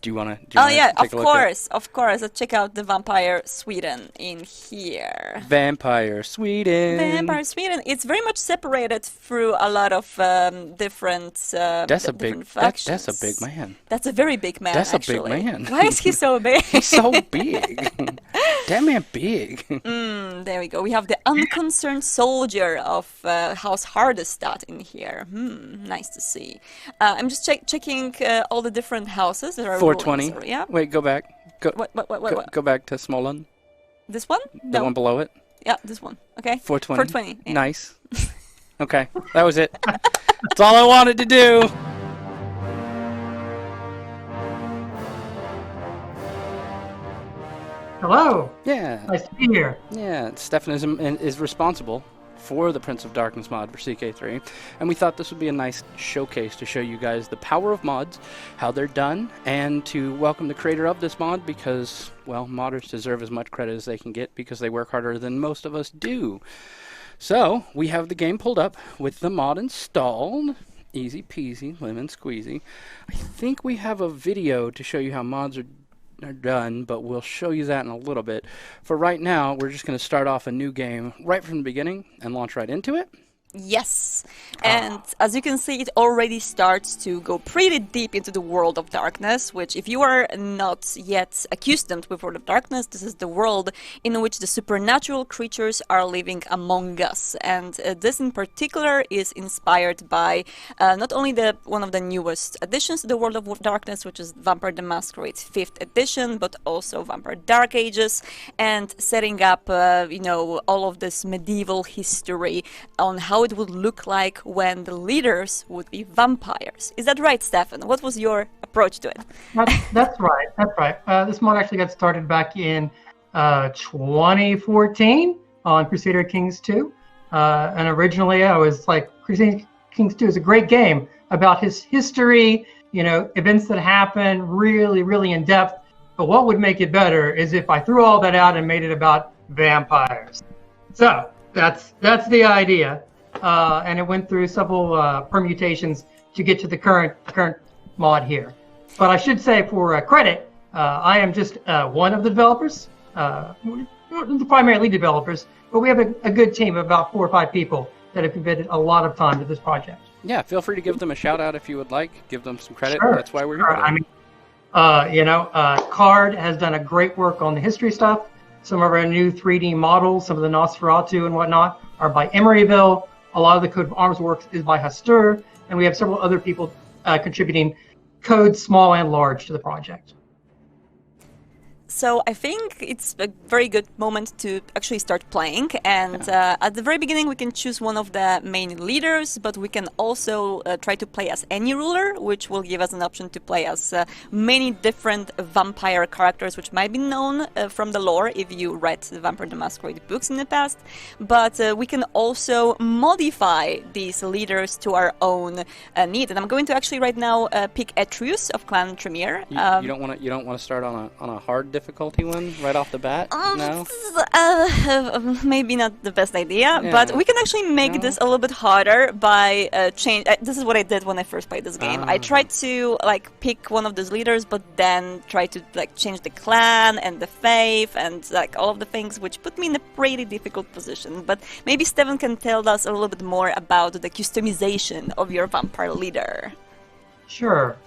Do you want to? Oh yeah, of course. Let's check out the Vampire Sweden in here. Vampire Sweden. Vampire Sweden. It's very much separated through a lot of different. That's a big. Factions. That's a big man. That's a very big man. That's actually. a big man. Why is he so big? He's so big. That man big. There we go. We have the unconcerned soldier of House Hardestad in here. Nice to see. I'm just checking all the different houses that are 420. Rulings, yeah. Wait, go back. What? Go back to Smolen. This one? The one below it. Yeah, this one. Okay. 420. 420. Yeah. Nice. Okay, that was it. That's all I wanted to do. Hello. Yeah. Nice to be here. Yeah, Stefan is responsible for the Prince of Darkness mod for CK3, and we thought this would be a nice showcase to show you guys the power of mods, how they're done, and to welcome the creator of this mod because, well, modders deserve as much credit as they can get because they work harder than most of us do. So, we have the game pulled up with the mod installed. Easy peasy, lemon squeezy. I think we have a video to show you how mods are done, but we'll show you that in a little bit. For right now, we're just going to start off a new game right from the beginning and launch right into it. Yes, and as you can see, it already starts to go pretty deep into the world of darkness, which if you are not yet accustomed with World of Darkness, this is the world in which the supernatural creatures are living among us. And this in particular is inspired by not only one of the newest additions to the World of Darkness, which is Vampire the Masquerade 5th edition, but also Vampire Dark Ages, and setting up, all of this medieval history on how it would look like when the leaders would be vampires. Is that right, Stefan? What was your approach to it? That's right. That's right. This mod actually got started back in 2014 on Crusader Kings 2. And originally I was like, Crusader Kings 2 is a great game about his history, events that happen really, really in depth. But what would make it better is if I threw all that out and made it about vampires. So that's the idea. And it went through several permutations to get to the current mod here. But I should say, for credit, I am just one of the developers, the primary lead developers, but we have a good team of about 4 or 5 people that have committed a lot of time to this project. Yeah, feel free to give them a shout out if you would like. Give them some credit. Sure. That's why we're here. Card has done a great work on the history stuff. Some of our new 3D models, some of the Nosferatu and whatnot, are by Emeryville. A lot of the Code of Arms work is by Hastur, and we have several other people contributing code, small and large, to the project. So I think it's a very good moment to actually start playing, and at the very beginning we can choose one of the main leaders, but we can also try to play as any ruler, which will give us an option to play as many different vampire characters which might be known from the lore if you read the Vampire the Masquerade books in the past, but we can also modify these leaders to our own need. And I'm going to actually right now pick Atreus of Clan Tremere. You don't want to start on a hard difficulty one right off the bat? No? Maybe not the best idea, but we can actually make this a little bit harder by this is what I did when I first played this game. I tried to pick one of those leaders, but then try to change the clan and the faith and all of the things, which put me in a pretty difficult position. But maybe Stefan can tell us a little bit more about the customization of your vampire leader. Sure.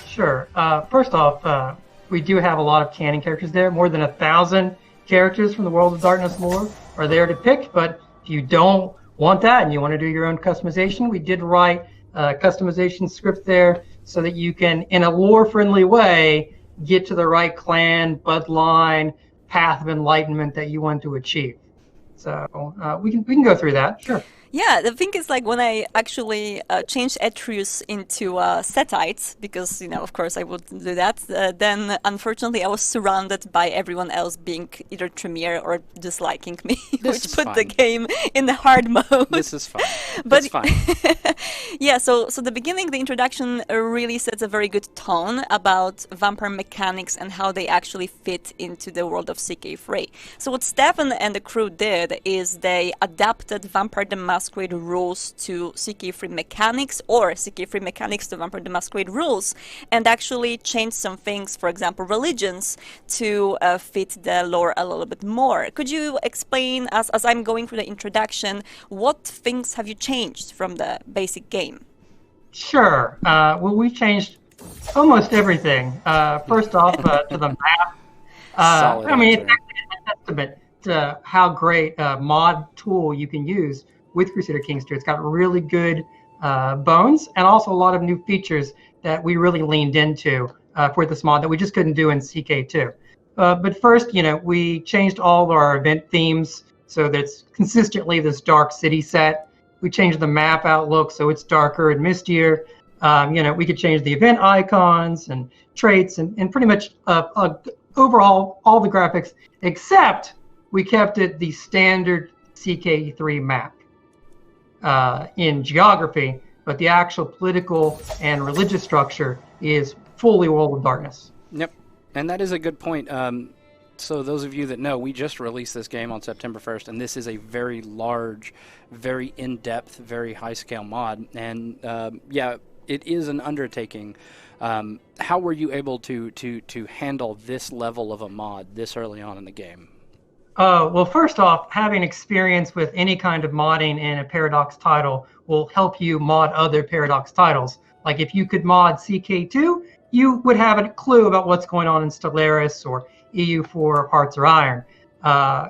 First off, we do have a lot of canon characters there. More than 1,000 characters from the World of Darkness lore are there to pick. But if you don't want that and you want to do your own customization, we did write a customization script there so that you can, in a lore-friendly way, get to the right clan, bloodline, path of enlightenment that you want to achieve. So we can go through that. Sure. Yeah, the thing is, when I actually changed Atreus into Setite, because, of course I would do that, then unfortunately I was surrounded by everyone else being either Tremere or disliking me, which put the game in the hard mode. This is fine. But fine. Yeah, so the beginning, the introduction really sets a very good tone about vampire mechanics and how they actually fit into the world of CK3. So what Stefan and the crew did is they adapted Vampire the Masquerade Masquerade rules to CK3 mechanics, or CK3 mechanics to Vampire the Masquerade rules, and actually change some things, for example, religions, to fit the lore a little bit more. Could you explain, as I'm going through the introduction, what things have you changed from the basic game? Sure. Well, we changed almost everything. First off, to the map. I mean, it's actually a testament to how great a mod tool you can use with Crusader Kings 2. It's got really good bones and also a lot of new features that we really leaned into for this mod that we just couldn't do in CK2. But first, we changed all our event themes so that it's consistently this dark city set. We changed the map outlook so it's darker and mistier. We could change the event icons and traits and pretty much overhaul all the graphics, except we kept it the standard CK3 map in geography, but the actual political and religious structure is fully World of Darkness. Yep, and that is a good point. So those of you that know, we just released this game on September 1st, and this is a very large, very in-depth, very high-scale mod. And yeah, it is an undertaking. How were you able to handle this level of a mod this early on in the game? Well, first off, having experience with any kind of modding in a Paradox title will help you mod other Paradox titles. Like if you could mod CK2, you would have a clue about what's going on in Stellaris or EU4 or Hearts of Iron.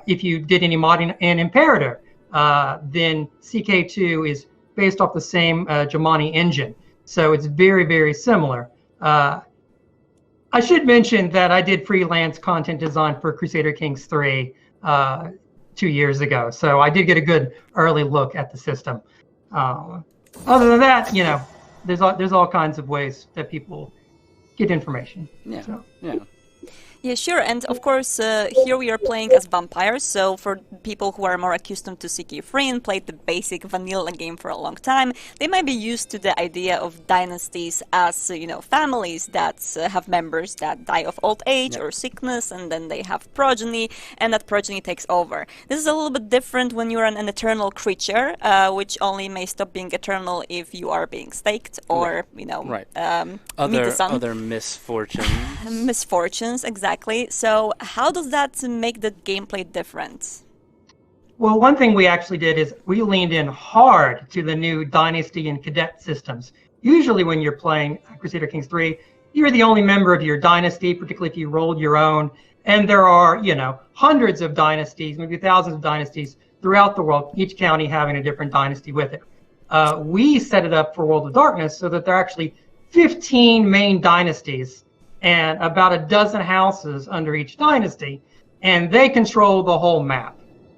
If you did any modding in Imperator, then CK2 is based off the same Jomani engine. So it's very, very similar. I should mention that I did freelance content design for Crusader Kings 3 2 years ago. So I did get a good early look at the system. Other than that, there's all kinds of ways that people get information. Yeah, so. yeah. Yeah, sure. And of course, here we are playing as vampires. So for people who are more accustomed to CK3 and played the basic vanilla game for a long time, they might be used to the idea of dynasties as, families that have members that die of old age or sickness, and then they have progeny, and that progeny takes over. This is a little bit different when you're an eternal creature, which only may stop being eternal if you are being staked or, meet the sun. Other misfortunes. Misfortunes, exactly. So how does that make the gameplay different? Well, one thing we actually did is we leaned in hard to the new Dynasty and Cadet systems. Usually when you're playing Crusader Kings 3, you're the only member of your dynasty, particularly if you rolled your own. And there are, hundreds of dynasties, maybe thousands of dynasties throughout the world, each county having a different dynasty with it. We set it up for World of Darkness so that there are actually 15 main dynasties and about a dozen houses under each dynasty, and they control the whole map.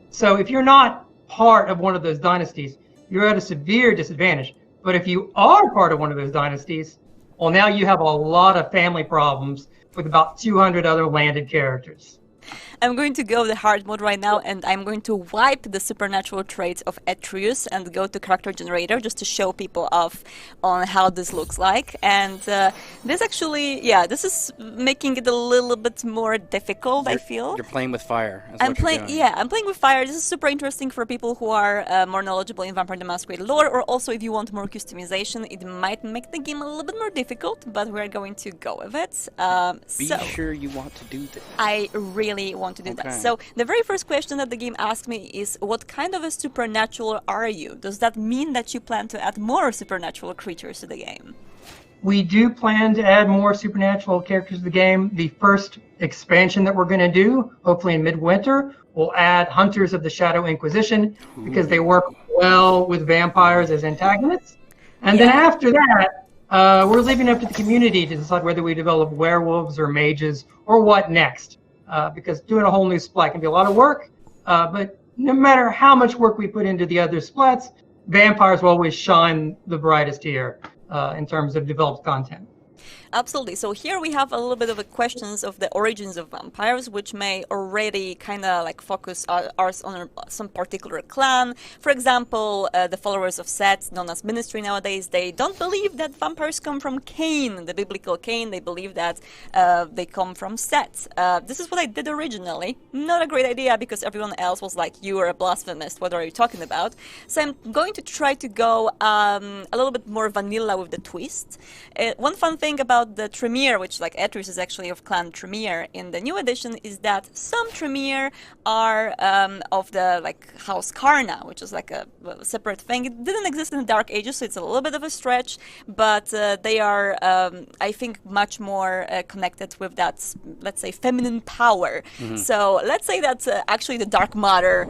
So if you're not part of one of those dynasties, you're at a severe disadvantage. But if you are part of one of those dynasties, well, now you have a lot of family problems with about 200 other landed characters. I'm going to go the hard mode right now, and I'm going to wipe the supernatural traits of Atreus and go to character generator just to show people off on how this looks like. And this actually, this is making it a little bit more difficult, I feel. You're playing with fire. I'm playing with fire. This is super interesting for people who are more knowledgeable in Vampire the Masquerade lore, or also if you want more customization, it might make the game a little bit more difficult, but we're going to go with it. Be sure you want to do this. I really want to do that. So the very first question that the game asked me is, what kind of a supernatural are you? Does that mean that you plan to add more supernatural creatures to the game? We do plan to add more supernatural characters to the game. The first expansion that we're going to do, hopefully in midwinter, will add Hunters of the Shadow Inquisition because they work well with vampires as antagonists. And then after that, we're leaving it up to the community to decide whether we develop werewolves or mages or what next. Because doing a whole new splat can be a lot of work, but no matter how much work we put into the other splats, vampires will always shine the brightest here in terms of developed content. Absolutely. So here we have a little bit of a questions of the origins of vampires, which may already kind of like focus ours on some particular clan. For example, the followers of Set, known as Ministry nowadays, they don't believe that vampires come from Cain, the biblical Cain. They believe that they come from Set. This is what I did originally. Not a great idea because everyone else was like, you are a blasphemist. What are you talking about? So I'm going to try to go a little bit more vanilla with the twist. One fun thing about the Tremere, which like Etrius is actually of clan Tremere in the new edition, is that some Tremere are of the like House Karna, which is like a separate thing. It didn't exist in the Dark Ages, so it's a little bit of a stretch, but they are, I think, much more connected with that, let's say, feminine power. So let's say that actually the Dark Matter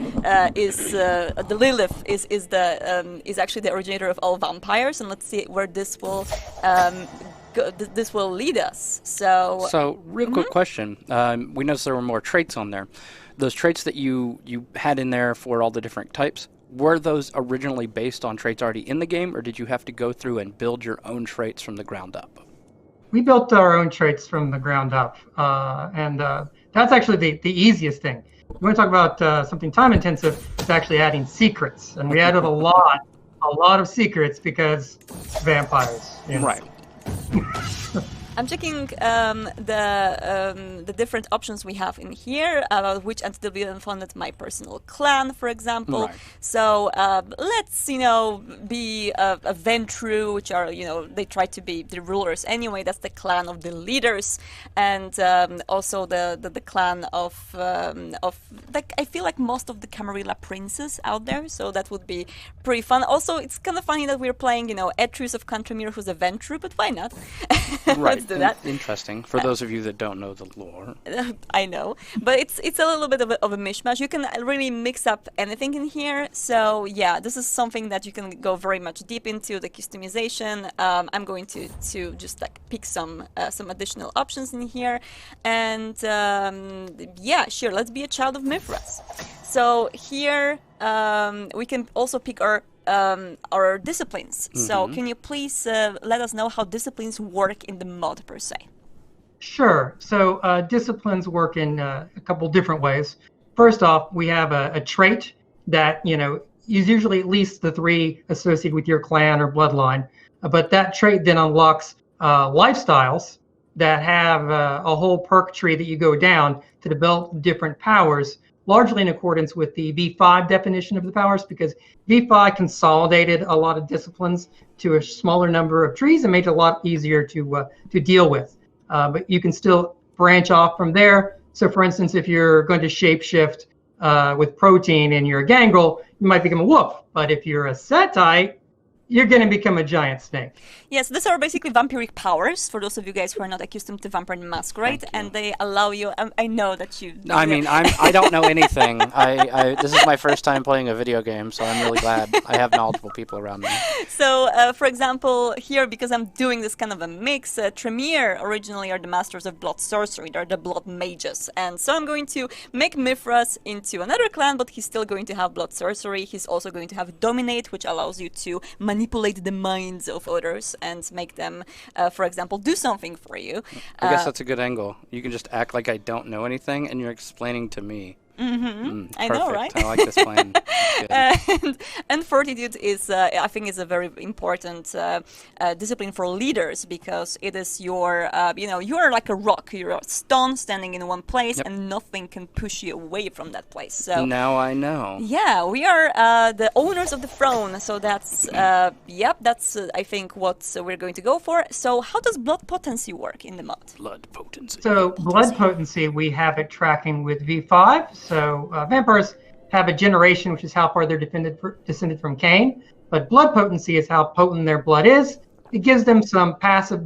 is the Lilith is actually the originator of all vampires, and let's see where this will lead us. So real quick question. We noticed there were more traits on there. Those traits that you had in there for all the different types, were those originally based on traits already in the game, or did you have to go through and build your own traits from the ground up? We built our own traits from the ground up, and that's actually the easiest thing. You want to talk about something time intensive? It's actually adding secrets, and we added a lot of secrets because vampires. You know? Right. I'm checking the different options we have in here about which antediluvian funded my personal clan, for example. Right. So let's be a Ventru, which are they try to be the rulers anyway. That's the clan of the leaders, and also the clan of like I feel like most of the Camarilla princes out there. So that would be pretty fun. Also, it's kind of funny that we're playing Etrius of Cantramere, who's a Ventru, but why not? Right. Do that. Interesting. For those of you that don't know the lore. I know, but it's a little bit of a mishmash. You can really mix up anything in here. So yeah, this is something that you can go very much deep into the customization. I'm going to just like pick some additional options in here, and yeah, sure. Let's be a child of Mithras. So here we can also pick our disciplines. So can you please let us know how disciplines work in the mod per se? Sure. So disciplines work in a couple different ways. First off, we have a trait that is usually at least the 3 associated with your clan or bloodline, but that trait then unlocks lifestyles that have a whole perk tree that you go down to develop different powers, largely in accordance with the V5 definition of the powers, because V5 consolidated a lot of disciplines to a smaller number of trees and made it a lot easier to deal with. But you can still branch off from there. So for instance, if you're going to shapeshift with protein and you're a gangrel, you might become a wolf. But if you're a Setite, you're going to become a giant snake. Yes, these are basically vampiric powers, for those of you guys who are not accustomed to Vampire and Masquerade, and they allow you... I know that you... I mean, I don't know anything. This is my first time playing a video game, so I'm really glad I have knowledgeable people around me. So, for example, here, because I'm doing this kind of a mix, Tremere originally are the masters of blood sorcery. They're the blood mages. And so I'm going to make Mithras into another clan, but he's still going to have blood sorcery. He's also going to have Dominate, which allows you to manipulate the minds of others and make them, for example, do something for you. I guess that's a good angle. You can just act like I don't know anything, and you're explaining to me. I know, right? I like this plan. And fortitude is, I think, is a very important discipline for leaders, because it is your, you are like a rock. You're a stone standing in one place, and nothing can push you away from that place. So now I know. Yeah, we are the owners of the throne. So that's, that's I think what we're going to go for. So how does blood potency work in the mod? Blood potency. So blood potency, we have it tracking with V5. So vampires have a generation, which is how far they're descended from Cain. But blood potency is how potent their blood is. It gives them some passive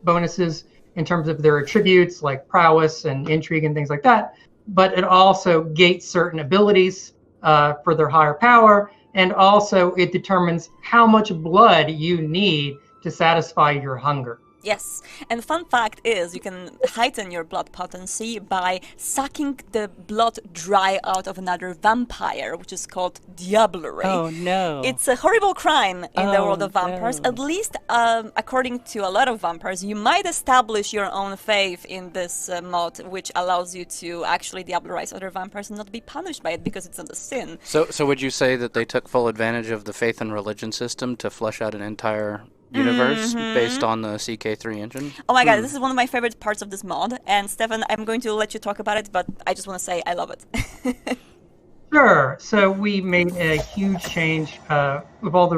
bonuses in terms of their attributes, like prowess and intrigue and things like that. But it also gates certain abilities for their higher power. And also it determines how much blood you need to satisfy your hunger. Yes, and fun fact is you can heighten your blood potency by sucking the blood dry out of another vampire, which is called diablerie. Oh no! It's a horrible crime in the world of vampires. No. At least, according to a lot of vampires, you might establish your own faith in this mod, which allows you to actually diablerize other vampires and not be punished by it because it's not a sin. So would you say that they took full advantage of the faith and religion system to flesh out an entire universe based on the CK3 engine? Oh my god, this is one of my favorite parts of this mod. And Stefan, I'm going to let you talk about it, but I just want to say I love it. Sure. So we made a huge change with all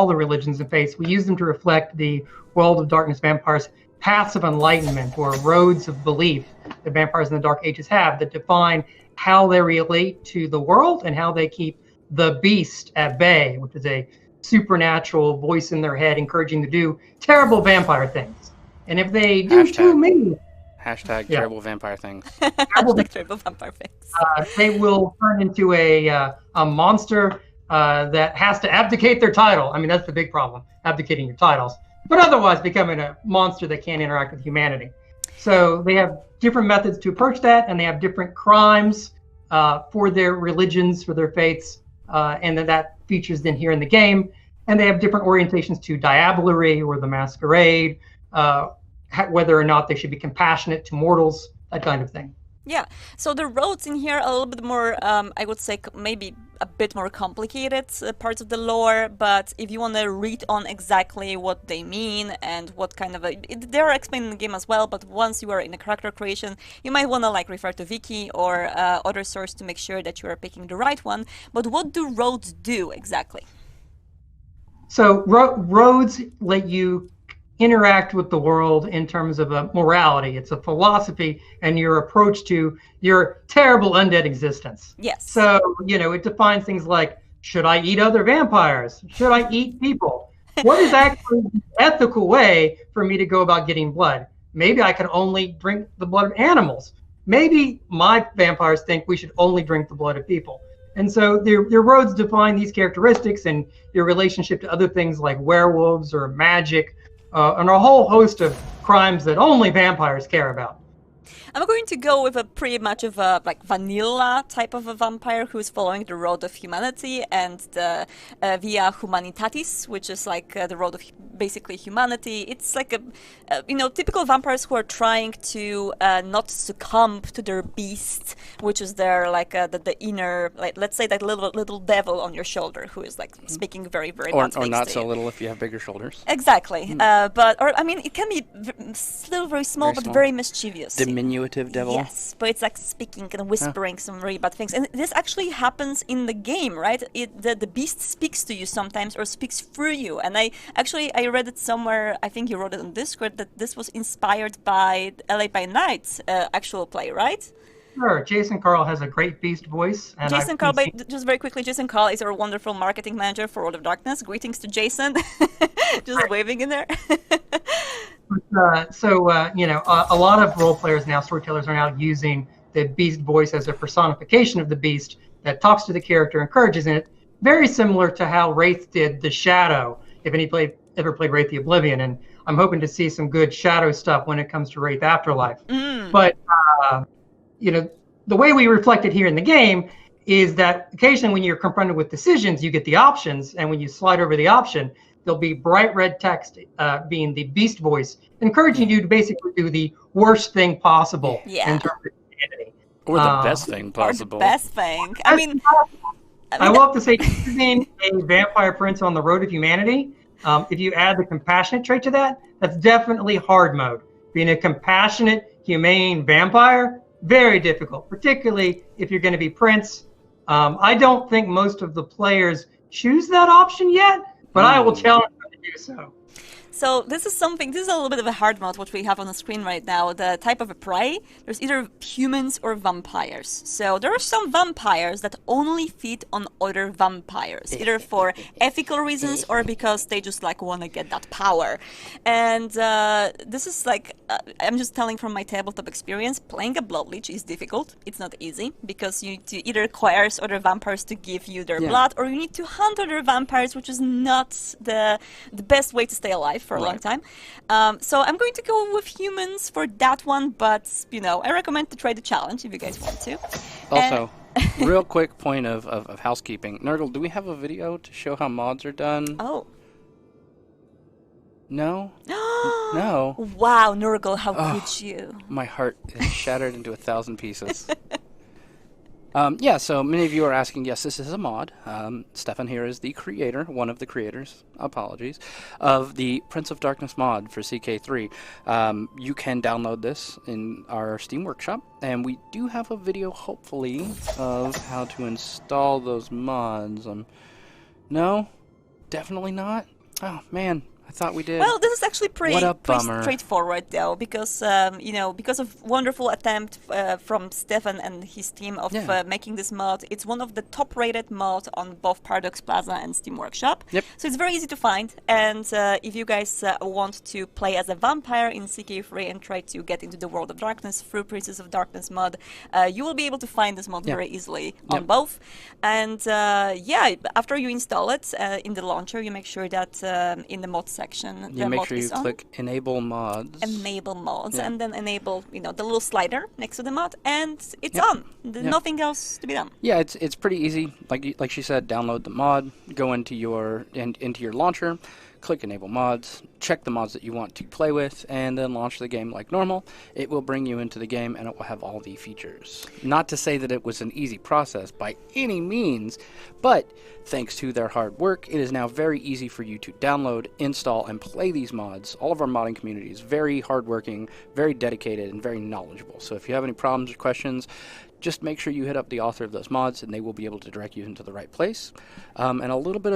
the religions and faiths. We used them to reflect the world of Darkness vampires' paths of enlightenment, or roads of belief that vampires in the Dark Ages have, that define how they relate to the world and how they keep the beast at bay, which is a supernatural voice in their head encouraging them to do terrible vampire things. And if they do too many, terrible vampire things. Terrible vampire things. They will turn into a monster that has to abdicate their title. I mean, that's the big problem, abdicating your titles, but otherwise becoming a monster that can't interact with humanity. So they have different methods to approach that, and they have different crimes for their religions, for their faiths, and that features then here in the game. And they have different orientations to diablerie or the Masquerade, whether or not they should be compassionate to mortals, that kind of thing. Yeah, so the roads in here are a little bit more, I would say maybe a bit more complicated parts of the lore, but if you want to read on exactly what they mean and what kind of they are explained in the game as well, but once you are in a character creation, you might want to like refer to Wiki or other source to make sure that you are picking the right one. But what do roads do exactly? So roads let you interact with the world in terms of a morality. It's a philosophy and your approach to your terrible undead existence. Yes. So, it defines things like, should I eat other vampires? Should I eat people? What is actually the ethical way for me to go about getting blood? Maybe I can only drink the blood of animals. Maybe my vampires think we should only drink the blood of people. And so your roads define these characteristics and your relationship to other things like werewolves or magic, and a whole host of crimes that only vampires care about. I'm going to go with a pretty much of a like vanilla type of a vampire who's following the road of humanity and the via humanitatis, which is like the road of basically humanity. It's like typical vampires who are trying to not succumb to their beast, which is their like the inner, like let's say that little devil on your shoulder who is like speaking very very bad things or not to so you. little if you have bigger shoulders. Exactly, it can be still very small but very mischievous. Diminutive devil. Yes, but it's like speaking and whispering some very bad things. And this actually happens in the game, right? The beast speaks to you sometimes or speaks through you. And I read it somewhere, I think you wrote it on Discord, that this was inspired by LA by Night actual play, right? Sure. Jason Carl has a great beast voice. And Jason Carl, just very quickly, Jason Carl is our wonderful marketing manager for World of Darkness. Greetings to Jason. Just waving in there. A lot of role players now, storytellers, are now using the beast voice as a personification of the beast that talks to the character, encourages it. Very similar to how Wraith did the Shadow, if anybody ever played Wraith the Oblivion. And I'm hoping to see some good Shadow stuff when it comes to Wraith Afterlife. But, the way we reflect it here in the game is that occasionally when you're confronted with decisions, you get the options. And when you slide over the option, there'll be bright red text being the beast voice, encouraging you to basically do the worst thing possible in terms of humanity. Or the best thing possible. Or the best thing. I will have to say, being a vampire prince on the road of humanity, if you add the compassionate trait to that, that's definitely hard mode. Being a compassionate, humane vampire, very difficult, particularly if you're going to be prince. I don't think most of the players choose that option yet, but I will challenge them to do so. So this is a little bit of a hard mode, what we have on the screen right now. The type of a prey, there's either humans or vampires. So there are some vampires that only feed on other vampires, either for ethical reasons or because they just like want to get that power. And this is like, I'm just telling from my tabletop experience, playing a blood leech is difficult. It's not easy because you need to either coerce other vampires to give you their blood, or you need to hunt other vampires, which is not the best way to stay alive for a long Right. time. So I'm going to go with humans for that one, but I recommend to try the challenge if you guys want to. Also, real quick point of housekeeping. Nurgle, do we have a video to show how mods are done? Oh. No? No. Wow, Nurgle, how could you? My heart is shattered into 1,000 pieces. Yeah, so many of you are asking, yes, this is a mod. Stefan here is the creator, one of the creators, apologies, of the Prince of Darkness mod for CK3. You can download this in our Steam Workshop, and we do have a video, hopefully, of how to install those mods. No? Definitely not? Oh, man. I thought we did. Well, this is actually pretty bummer. straightforward, though, because because of wonderful attempt from Stefan and his team of making this mod. It's one of the top-rated mods on both Paradox Plaza and Steam Workshop. Yep. So it's very easy to find. And if you guys want to play as a vampire in CK3 and try to get into the World of Darkness through Princess of Darkness mod, you will be able to find this mod very easily on both. And after you install it in the launcher, you make sure that in the mod section, you make sure you click Enable Mods. Enable mods, and then enable, the little slider next to the mod, and it's on. Nothing else to be done. Yeah, it's pretty easy. Like she said, download the mod, go into your launcher, click Enable Mods, check the mods that you want to play with, and then launch the game like normal. It will bring you into the game, and it will have all the features. Not to say that it was an easy process by any means, but thanks to their hard work, it is now very easy for you to download, install, and play these mods. All of our modding community is very hardworking, very dedicated, and very knowledgeable. So if you have any problems or questions, just make sure you hit up the author of those mods, and they will be able to direct you into the right place. And a little bit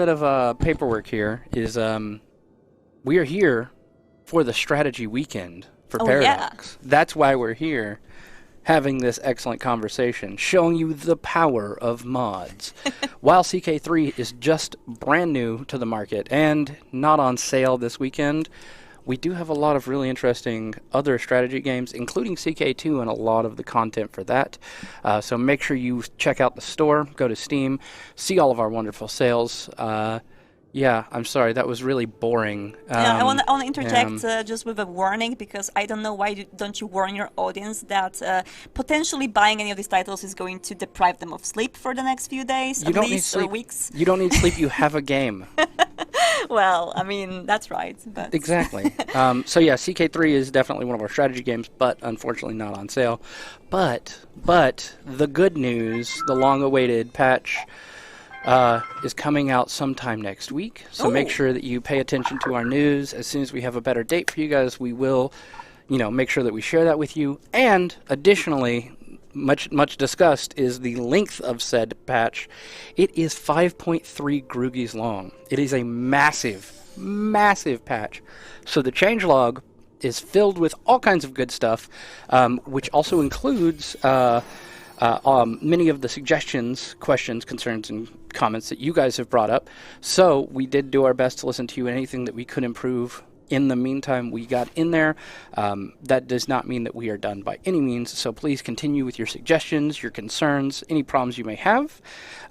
of paperwork here is we are here for the strategy weekend for Paradox. That's why we're here, having this excellent conversation, showing you the power of mods. While CK3 is just brand new to the market and not on sale this weekend, we do have a lot of really interesting other strategy games, including CK2 and a lot of the content for that. So make sure you check out the store, go to Steam, see all of our wonderful sales. Yeah, I'm sorry, that was really boring. I want to interject just with a warning, because I don't know why don't you warn your audience that potentially buying any of these titles is going to deprive them of sleep for the next few days, you don't need sleep. Or weeks. You don't need sleep, you have a game. Well, I mean, that's right. But Exactly. So yeah, CK3 is definitely one of our strategy games, but unfortunately not on sale. But the good news, the long-awaited patch, is coming out sometime next week. So make sure that you pay attention to our news. As soon as we have a better date for you guys, we will, make sure that we share that with you. And additionally, much discussed is the length of said patch. It is 5.3 Groogies long. It is a massive patch. So the changelog is filled with all kinds of good stuff, which also includes many of the suggestions, questions, concerns, and comments that you guys have brought up. So we did do our best to listen to you, and anything that we could improve in the meantime we got in there. That does not mean that we are done by any means, so please continue with your suggestions, your concerns, any problems you may have.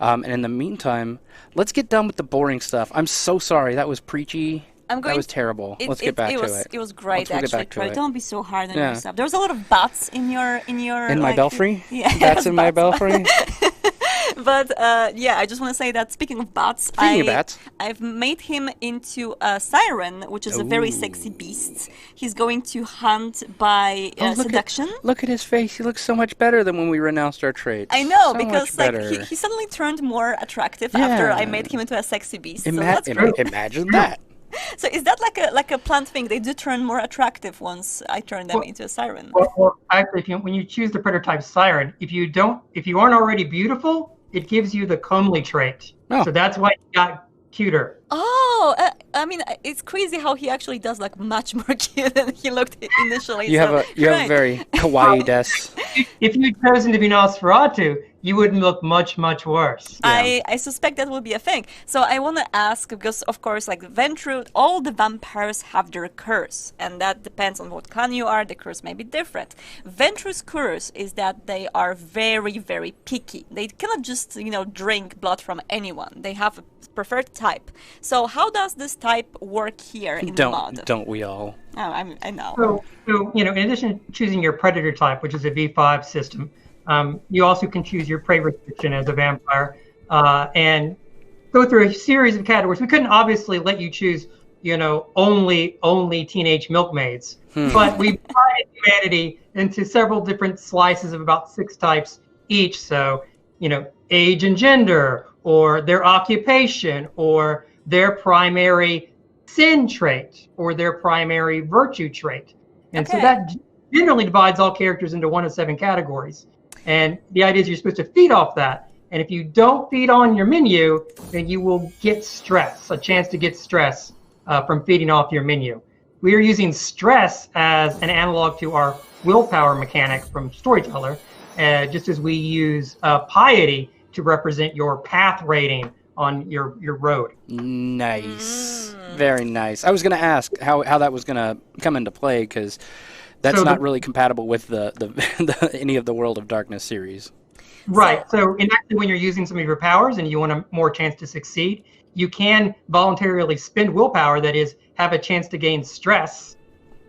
And in the meantime, let's get done with the boring stuff. I'm so sorry, that was preachy. That was terrible. Let's get back to it. It was great, actually. Don't be so hard on Yeah. yourself. There was a lot of bats in your my belfry? Yeah, Bats in my belfry? But I just want to say that speaking of bats, I've made him into a siren, which is a very sexy beast. He's going to hunt by seduction. Look at his face. He looks so much better than when we renounced our traits. I know, so because he suddenly turned more attractive after I made him into a sexy beast. Imagine that. So is that like a plant thing? They do turn more attractive once I turn them into a siren. Well, actually, when you choose the prototype siren, if you aren't already beautiful, it gives you the comely trait. Oh. So that's why you got cuter. Oh, I mean, it's crazy how he actually does look much more cute than he looked initially. You have a very kawaii-des. If you'd chosen to be Nosferatu, you wouldn't look much, much worse. I suspect that will be a thing. So I want to ask, because of course, like Ventru, all the vampires have their curse, and that depends on what clan you are. The curse may be different. Ventru's curse is that they are very, very picky. They cannot just, drink blood from anyone. They have a preferred type. So how does this type work here in the mod? Don't we all? Oh, I know. So in addition to choosing your predator type, which is a V5 system, you also can choose your prey restriction as a vampire and go through a series of categories. We couldn't obviously let you choose, only teenage milkmaids, but we divided humanity into several different slices of about 6 types each. So, age and gender, or their occupation, or their primary sin trait, or their primary virtue trait. And so that generally divides all characters into 1 of 7 categories. And the idea is you're supposed to feed off that. And if you don't feed on your menu, then you will get stress, a chance to get stress from feeding off your menu. We are using stress as an analog to our willpower mechanic from Storyteller, just as we use piety to represent your path rating on your road. Nice. Very nice. I was going to ask how that was going to come into play, because that's not really compatible with the any of the World of Darkness series. Right. So actually, when you're using some of your powers and you want a more chance to succeed, you can voluntarily spend willpower, that is, have a chance to gain stress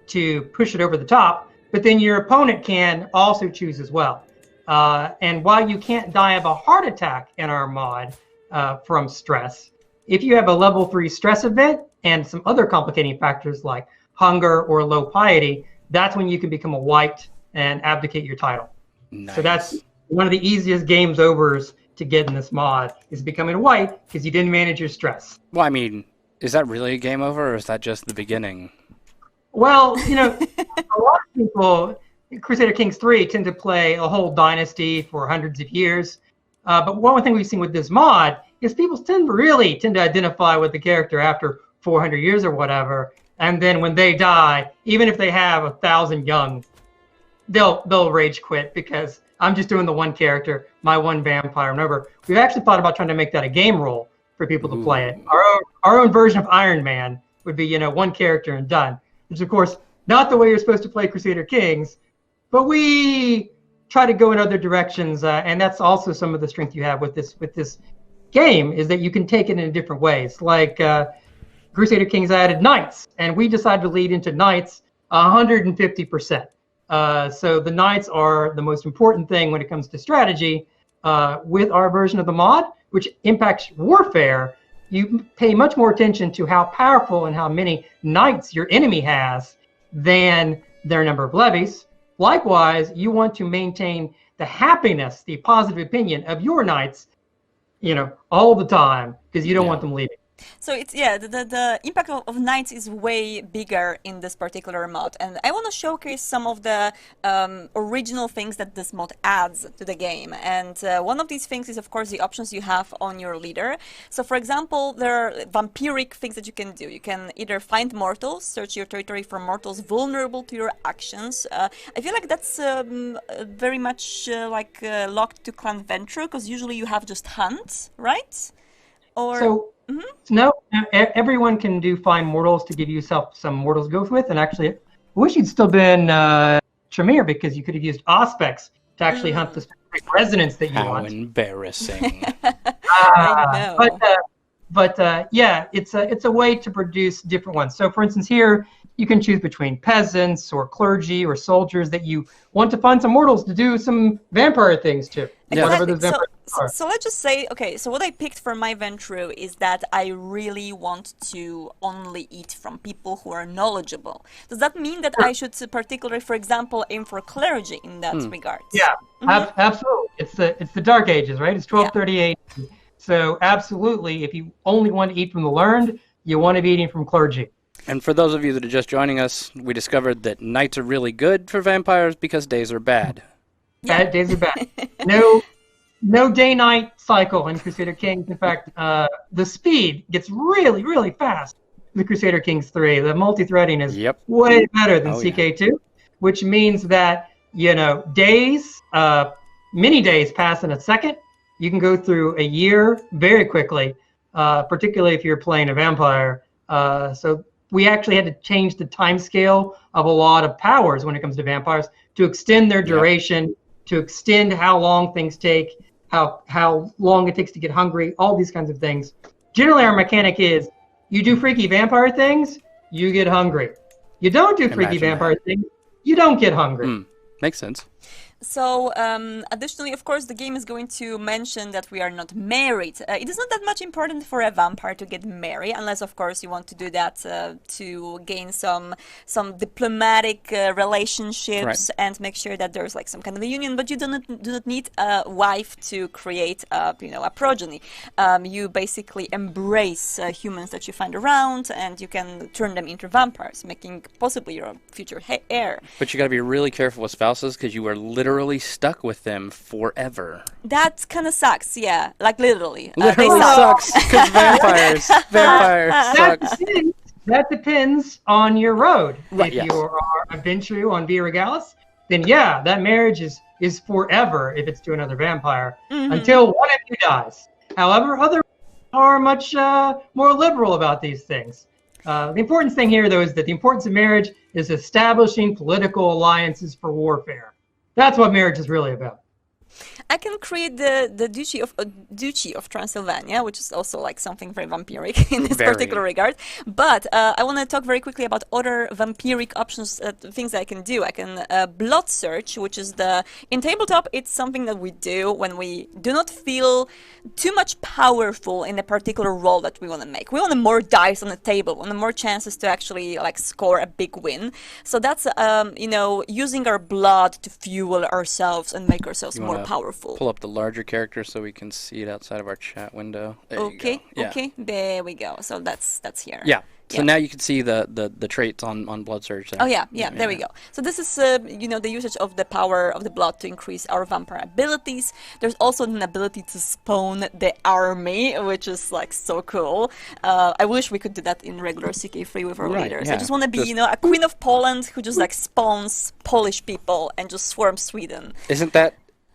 to push it over the top, but then your opponent can also choose as well. And while you can't die of a heart attack in our mod from stress, if you have a level 3 stress event and some other complicating factors like hunger or low piety, that's when you can become a white and abdicate your title. Nice. So that's one of the easiest games overs to get in this mod, is becoming a white because you didn't manage your stress. Well, I mean, is that really a game over, or is that just the beginning? Well, a lot of people, Crusader Kings 3, tend to play a whole dynasty for hundreds of years. But one thing we've seen with this mod is people tend to identify with the character after 400 years or whatever. And then when they die, even if they have 1,000 young, they'll rage quit because I'm just doing the one character, my one vampire. Remember, we've actually thought about trying to make that a game role for people to play it. Our own version of Iron Man would be, one character and done. Which, of course, not the way you're supposed to play Crusader Kings, but we try to go in other directions, and that's also some of the strength you have with this game, is that you can take it in different ways. Like Crusader Kings added knights, and we decided to lead into knights 150%. So the knights are the most important thing when it comes to strategy. With our version of the mod, which impacts warfare, you pay much more attention to how powerful and how many knights your enemy has than their number of levies. Likewise, you want to maintain the happiness, the positive opinion of your knights, all the time, because you don't want them leaving. So it's the impact of knights is way bigger in this particular mod, and I want to showcase some of the original things that this mod adds to the game. And one of these things is, of course, the options you have on your leader. So, for example, there are vampiric things that you can do. You can either find mortals, search your territory for mortals vulnerable to your actions. I feel like that's very much locked to Clan Ventru, because usually you have just hunt, right? Or No, everyone can do find mortals to give yourself some mortals to go with. And actually, I wish you'd still been Tremere, because you could have used Auspex to actually hunt the specific resonance that you want. How embarrassing. I know. But it's a way to produce different ones. So, for instance, here you can choose between peasants or clergy or soldiers that you want to find some mortals to do some vampire things to. Exactly. So let's just say, okay, so what I picked for my Ventru is that I really want to only eat from people who are knowledgeable. Does that mean that I should particularly, for example, aim for clergy in that regard? Yeah, absolutely. It's the Dark Ages, right? It's 1238. Yeah. So absolutely, if you only want to eat from the learned, you want to be eating from clergy. And for those of you that are just joining us, we discovered that nights are really good for vampires because days are bad. Yeah. Days are bad. No day-night cycle in Crusader Kings. In fact, the speed gets really, really fast in the Crusader Kings 3. The multi-threading is way better than CK2, which means that, days, many days pass in a second. You can go through a year very quickly, particularly if you're playing a vampire. So we actually had to change the time scale of a lot of powers when it comes to vampires to extend their duration, to extend how long things take, how long it takes to get hungry, all these kinds of things. Generally, our mechanic is you do freaky vampire things, you get hungry. You don't do freaky vampire things, you don't get hungry. Makes sense. So, additionally, of course, the game is going to mention that we are not married. It is not that much important for a vampire to get married, unless, of course, you want to do that to gain some diplomatic relationships and make sure that there's like some kind of a union. But you do not need a wife to create a progeny. You basically embrace humans that you find around, and you can turn them into vampires, making possibly your future heir. But you got to be really careful with spouses because you are literally stuck with them forever. That kind of sucks, yeah. Like literally. Literally sucks because vampires sucks. That depends on your road. Right, if you are a Ventru on Via Regalis, then that marriage is forever if it's to another vampire until one of you dies. However, others are much more liberal about these things. The important thing here, though, is that the importance of marriage is establishing political alliances for warfare. That's what marriage is really about. I can create the Duchy of Transylvania, which is also like something very vampiric in this particular regard. But I want to talk very quickly about other vampiric options, things that I can do. I can blood search, which is in tabletop, it's something that we do when we do not feel too much powerful in a particular role that we want to make. We want more dice on the table, we want more chances to actually like score a big win. So that's using our blood to fuel ourselves and make ourselves more powerful. Pull up the larger character so we can see it outside of our chat window. Okay, there we go. So that's here. Yeah. So now you can see the traits on blood search. There. Oh yeah, there we go. So this is the usage of the power of the blood to increase our vampire abilities. There's also an ability to spawn the army, which is like so cool. I wish we could do that in regular CK3 with our leaders. I just want to be a Queen of Poland who just like spawns Polish people and just swarms Sweden.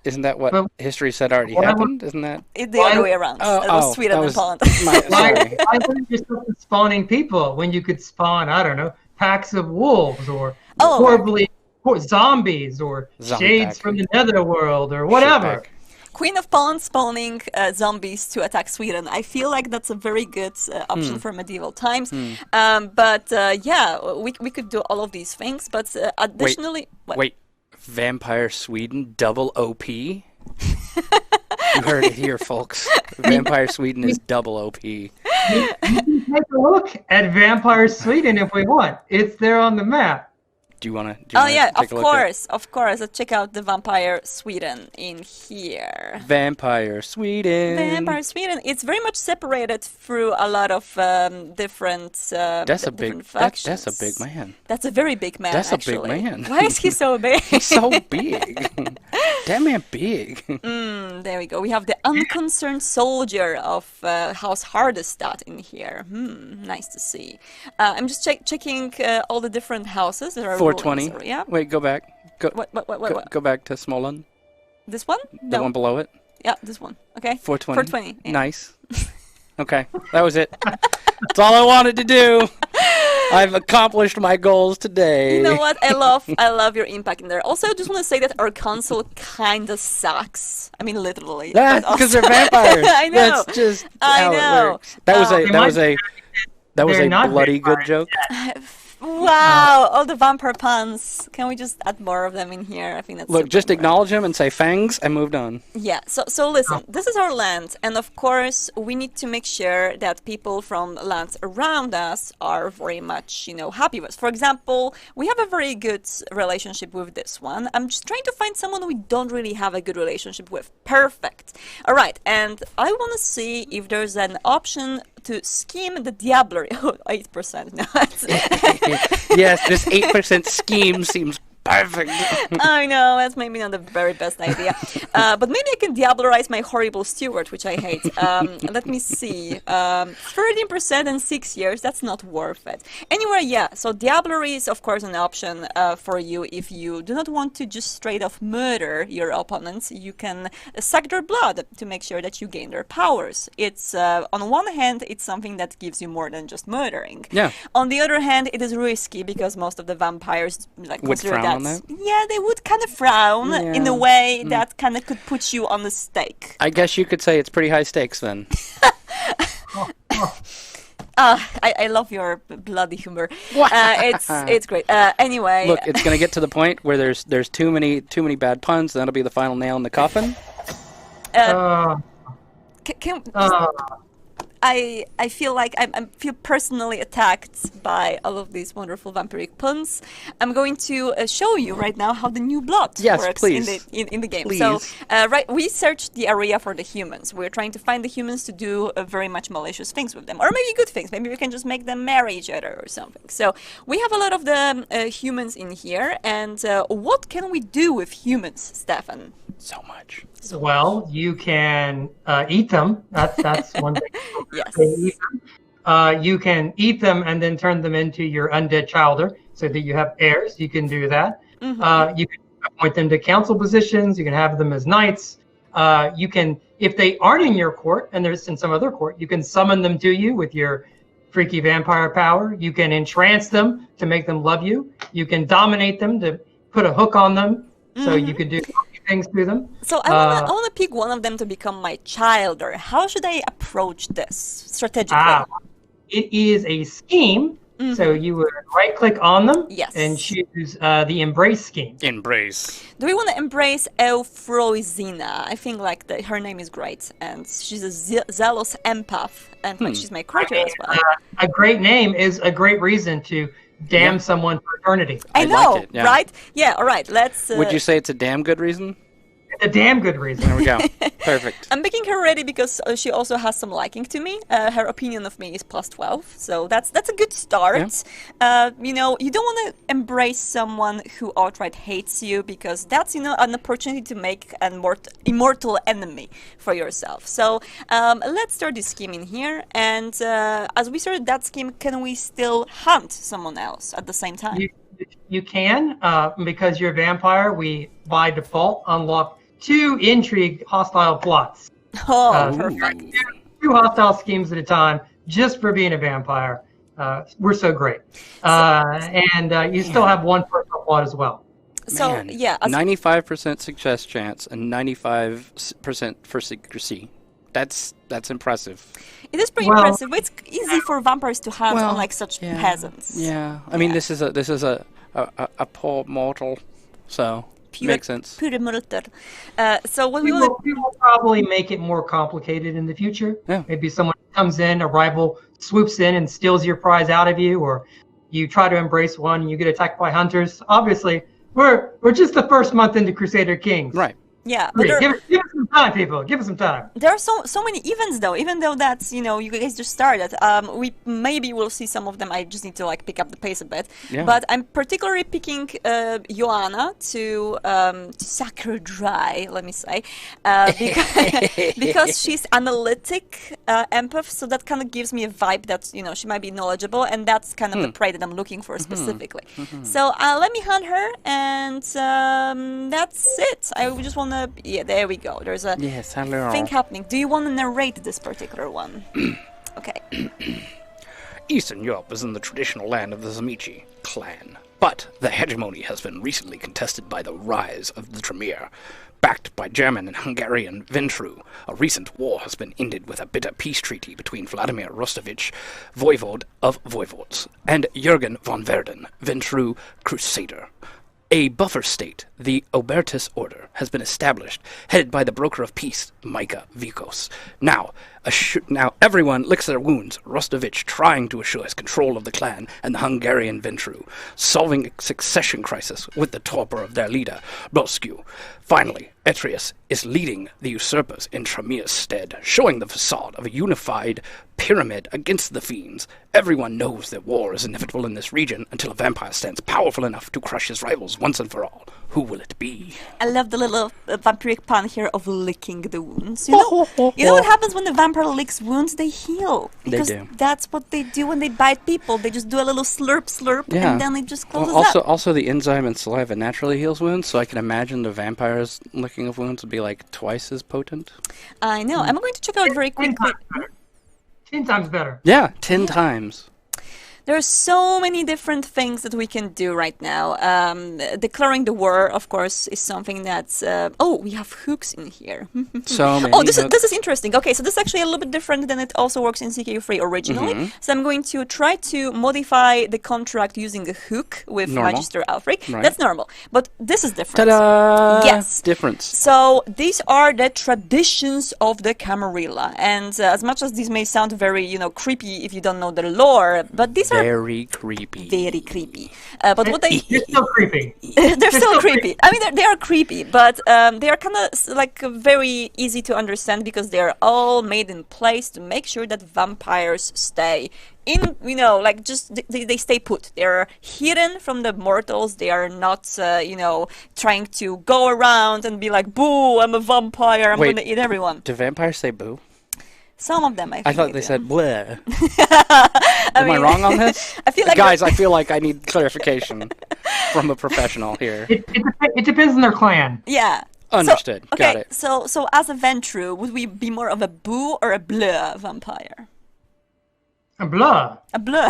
Isn't that what history said already happened? Isn't that the other way around? It was Sweden and Poland. Why wouldn't you start spawning people when you could spawn, I don't know, packs of wolves or zombies or shades from the netherworld or whatever? Queen of Poland spawning zombies to attack Sweden. I feel like that's a very good option for medieval times. But we could do all of these things. But additionally... Wait. Vampire Sweden, double OP? You heard it here, folks. Vampire Sweden is double OP. We can take a look at Vampire Sweden if we want. It's there on the map. Do you want to? Of course. Let's check out the Vampire Sweden in here. Vampire Sweden. It's very much separated through a lot of different. That's a big factions. That's a big man. That's a very big man. That's actually. A big man. Why is he so big? He's so big. That man big. There we go. We have the unconcerned soldier of House Hardestadt in here. Nice to see. I'm just checking all the different houses. There are 420. Yeah. Wait, go back. What? Go back to Smolen. This one? The one below it. Yeah, this one. Okay. 420. 420. Yeah. Nice. Okay, that was it. That's all I wanted to do. I've accomplished my goals today. You know what? I love your impact in there. Also, I just want to say that our console kinda sucks. I mean, literally. That's because they're vampires. I know. That's just how it works. That was a bloody good joke. Wow, all the vampire puns. Can we just add more of them in here? I think that's Look, just acknowledge them and say fangs and moved on. Yeah, so listen, this is our land, and of course we need to make sure that people from lands around us are very much, happy with us. For example, we have a very good relationship with this one. I'm just trying to find someone we don't really have a good relationship with. Perfect. All right, and I want to see if there's an option to scheme the diablerie. 8%. No, yes, this 8% scheme seems Perfect. I know, that's maybe not the very best idea. But maybe I can diablerize my horrible steward, which I hate. Let me see. 13% in 6 years, that's not worth it. Anyway, yeah, so diablery is, of course, an option for you if you do not want to just straight off murder your opponents. You can suck their blood to make sure that you gain their powers. It's, on one hand, it's something that gives you more than just murdering. Yeah. On the other hand, it is risky because most of the vampires like Would consider frown that. on that? Yeah, they would kind of frown in Yeah. a way that kind of could put you on the stake. I guess you could say it's pretty high stakes then. I love your bloody humor. It's great. Anyway, Look, it's going to get to the point where there's too many bad puns. That'll be the final nail in the coffin. can I feel like I feel personally attacked by all of these wonderful vampiric puns. I'm going to show you right now how the new blood works please. in the game. Please. So we searched the area for the humans. We're trying to find the humans to do very much malicious things with them, or maybe good things. Maybe we can just make them marry each other or something. So we have a lot of the humans in here, and what can we do with humans, Stefan? So much. Well, you can eat them. That's one thing. Yes. Eat them. You can eat them and then turn them into your undead childer, so that you have heirs. You can do that. You can appoint them to council positions. You can have them as knights. You can, if they aren't in your court and there's in some other court, you can summon them to you with your freaky vampire power. You can entrance them to make them love you. You can dominate them to put a hook on them, so you can do things to them. So I want to pick one of them to become my childer. How should I approach this strategically? It is a scheme. So you would right-click on them and choose the Embrace scheme. Embrace. Do we want to embrace Euphrosyne? I think like her name is great, and she's a zealous empath, and like, she's my creature as well. A great name is a great reason to damn someone for eternity. I know, like it, right? Yeah, all right, let's... Would you say it's a damn good reason? It's a damn good reason. There we go. Perfect. I'm making her ready because she also has some liking to me. Her opinion of me is +12, so that's a good start. Yeah. You know, you don't want to embrace someone who outright hates you, because that's, you know, an opportunity to make an immortal enemy for yourself. So let's start this scheme in here, and as we started that scheme, can we still hunt someone else at the same time? You can, because you're a vampire, we by default unlock 2 intrigue hostile plots. Oh, perfect. 2 hostile schemes at a time, just for being a vampire. We're so great. And you still have 1 personal plot as well. So, Man, yeah. 95% success chance and 95% for secrecy. That's impressive. It is pretty impressive. It's easy for vampires to hunt unlike such peasants. Yeah, I mean this is a poor mortal, so makes sense. Pure mortal. So what we will probably make it more complicated in the future. Yeah. Maybe someone comes in, a rival swoops in and steals your prize out of you, or you try to embrace one and you get attacked by hunters. Obviously, we're just the first month into Crusader Kings. Yeah. Right. Give us some time, people. Give us some time. There are so many events, though. Even though that's, you know, you guys just started. We maybe will see some of them. I just need to like pick up the pace a bit. Yeah. But I'm particularly picking Joanna to suck her dry. Let me say, because she's analytic empath, so that kind of gives me a vibe that, you know, she might be knowledgeable, and that's kind of the prey that I'm looking for specifically. So let me hunt her, and that's it. I just want to. Yeah, there we go. There's a thing happening. Do you want to narrate this particular one? Okay. Eastern Europe is in the traditional land of the Zamici clan, but the hegemony has been recently contested by the rise of the Tremere. Backed by German and Hungarian Ventru, a recent war has been ended with a bitter peace treaty between Vladimir Rostovich, voivode of voivodes, and Jürgen von Verden, Ventru Crusader. A buffer state, the Obertus Order, has been established, headed by the broker of peace, Micah Vikos. Now, Now everyone licks their wounds. Rostovich trying to assure his control of the clan and the Hungarian Ventru, solving a succession crisis with the torpor of their leader, Boscu. Finally, Etrius is leading the usurpers in Tramir's stead, showing the facade of a unified pyramid against the fiends. Everyone knows that war is inevitable in this region until a vampire stands powerful enough to crush his rivals once and for all. Who will it be? I love the little vampiric pun here of licking the wounds. You know what happens when the vampire licks wounds? They heal. Because They do. that's what they do when they bite people. They just do a little slurp, slurp, Yeah. and then it just closes Also, up. also, the enzyme in saliva naturally heals wounds, so I can imagine the vampire's licking of wounds would be like twice as potent. I know. I'm going to check out very 10 quickly. times better. 10 times better. Yeah, 10 times. There are so many different things that we can do right now. Declaring the war, of course, is something that's... oh, we have hooks in here. So many. Oh, this hooks. is interesting. Okay, so this is actually a little bit different than it also works in CK3 originally. So I'm going to try to modify the contract using a hook with Normal. Magister Alfred. Right. That's normal. But this is different. Ta-da! Yes. Difference. So these are the traditions of the Camarilla, and as much as these may sound very, creepy if you don't know the lore, but these are Very creepy. very creepy. But what they You're still creepy. they're still creepy. I mean, they are creepy, but they are kind of like very easy to understand because they are all made in place to make sure that vampires stay in, like just they stay put. They're hidden from the mortals. They are not, trying to go around and be like, "Boo! I'm a vampire. I'm Wait. gonna eat everyone." Do vampires say boo? Some of them, I think. I thought they do. said bleh. Am I wrong on this? I feel like Guys, I feel like I need clarification from a professional here. It depends on their clan. Yeah. Understood. So, okay, Got it. So as a Ventru, would we be more of a boo or a bleu vampire? A blah. A bleu.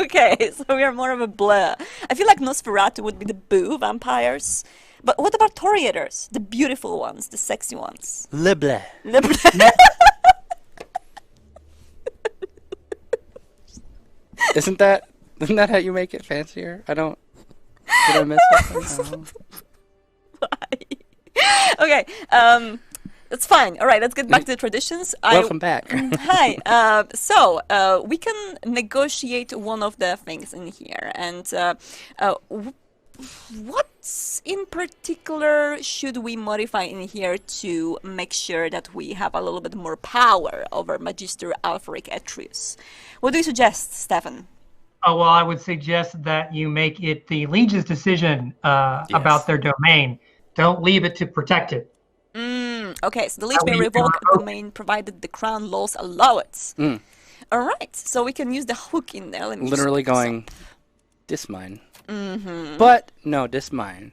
Okay, so we are more of a bleu. I feel like Nosferatu would be the boo vampires. But what about Toreadors? The beautiful ones, the sexy ones. Le bleh. The bleu. Isn't that how you make it fancier? Did I miss something? Okay, that's fine. All right, let's get back to the traditions. Welcome back. Hi. So we can negotiate one of the things in here, and what in particular should we modify in here to make sure that we have a little bit more power over Magister Alfric Etrius? What do you suggest, Stefan? Oh, well, I would suggest that you make it the liege's decision about their domain. Don't leave it to protect it. Okay, so the Liege may revoke a domain provided the crown laws allow it. All right, so we can use the hook in there. Let me Literally just- going, this mine. But, no, this mine.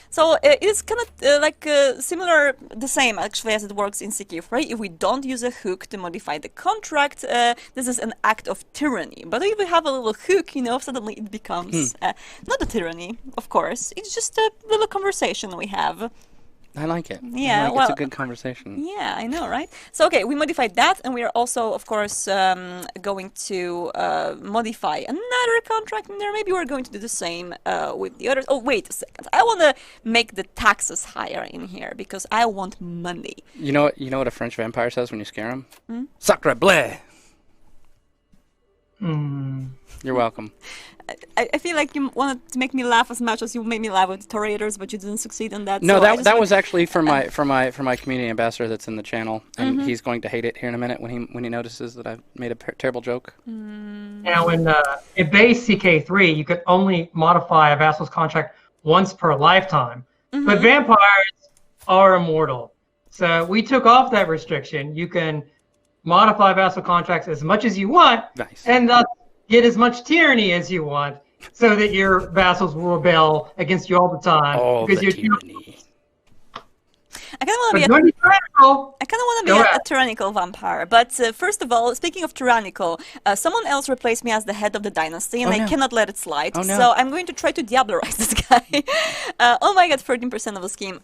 So it is kind of similar, the same actually as it works in CK3. If we don't use a hook to modify the contract, this is an act of tyranny. But if we have a little hook, suddenly it becomes not a tyranny, of course. It's just a little conversation we have. I like it. Yeah, it's a good conversation. Yeah, I know, right? So, okay, we modified that, and we are also, of course, going to modify another contract in there. Maybe we're going to do the same with the others. Oh, wait a second. I want to make the taxes higher in here because I want money. You know what a French vampire says when you scare him? Sacre bleu! You're welcome. I feel like you wanted to make me laugh as much as you made me laugh with Toreadors, but you didn't succeed on that. No, so that was actually for my community ambassador that's in the channel, and he's going to hate it here in a minute when he notices that I've made a terrible joke. Now, in base CK3, you could only modify a vassal's contract once per lifetime, but vampires are immortal. So we took off that restriction. You can modify vassal contracts as much as you want, Nice. and thus get as much tyranny as you want, so that your vassals will rebel against you all the time. All the you're tyranny. I kind of want to be But don't be tyrannical. I kind of want to be a tyrannical vampire, but first of all, speaking of tyrannical, someone else replaced me as the head of the dynasty, and I cannot let it slide. Oh, no. So I'm going to try to diablerize this guy. Oh my god, 13% of the scheme.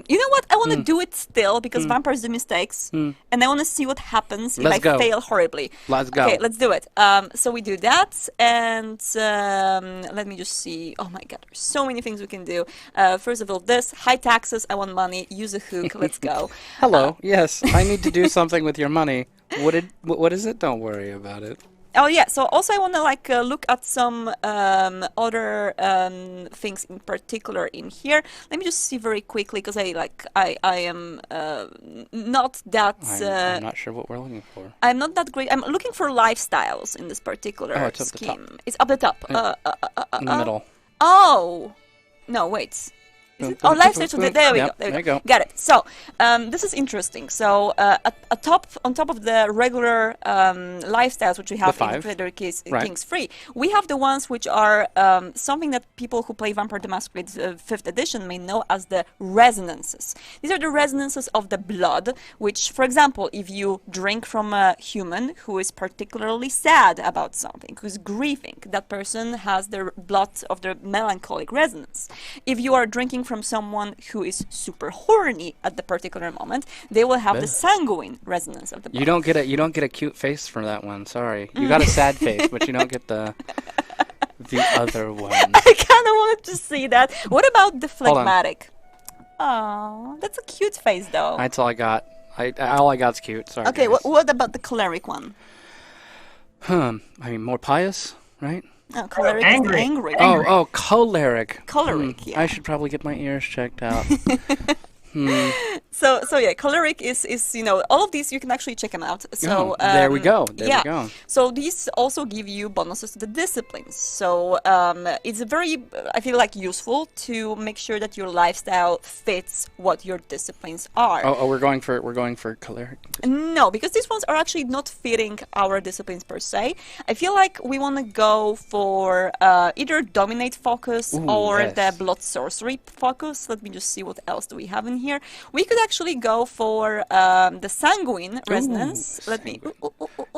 You know what? I want to do it still because vampires do mistakes, and I want to see what happens if I fail horribly. Let's go. Okay, let's do it. So we do that, and let me just see. Oh my god, there's so many things we can do. First of all, this high taxes. I want money. use a hook. Let's go. Hello. Yes, I need to do something with your money. What is it? Don't worry about it. Oh yeah. So also I want to like look at some other things in particular in here. Let me just see very quickly because I am not that. I'm not sure what we're looking for. I'm not that great. I'm looking for lifestyles in this particular it's up the scheme. top. It's up the top. In the middle. Oh no! Wait. Is it? Oh, lifestyle. There we go. There we go. Got it. So this is interesting. So on top of the regular lifestyles which we have in Crusader Kings 3, we have the ones which are something that people who play Vampire the Masquerade 5th edition may know as the resonances. These are the resonances of the blood, which, for example, if you drink from a human who is particularly sad about something, who's grieving, that person has the blood of the melancholic resonance. If you are drinking from someone who is super horny at the particular moment, they will have the sanguine resonance of the blood. You don't get a cute face for that one. Sorry, you got a sad face, but you don't get the other one. I kind of wanted to see that. What about the phlegmatic? Oh, that's a cute face, though. That's all I got. All I got's cute. Sorry. Okay, what about the choleric one? I mean, more pious, right? Oh, choleric is angry. Oh, choleric. Choleric, yeah. I should probably get my ears checked out. So yeah, choleric is all of these you can actually check them out. So there we go. There we go. So these also give you bonuses to the disciplines. So it's very, I feel like, useful to make sure that your lifestyle fits what your disciplines are. Oh, we're going for choleric. No, because these ones are actually not fitting our disciplines per se. I feel like we want to go for either dominate focus or the blood sorcery focus. Let me just see what else do we have in here. We could actually go for the sanguine resonance. Let me.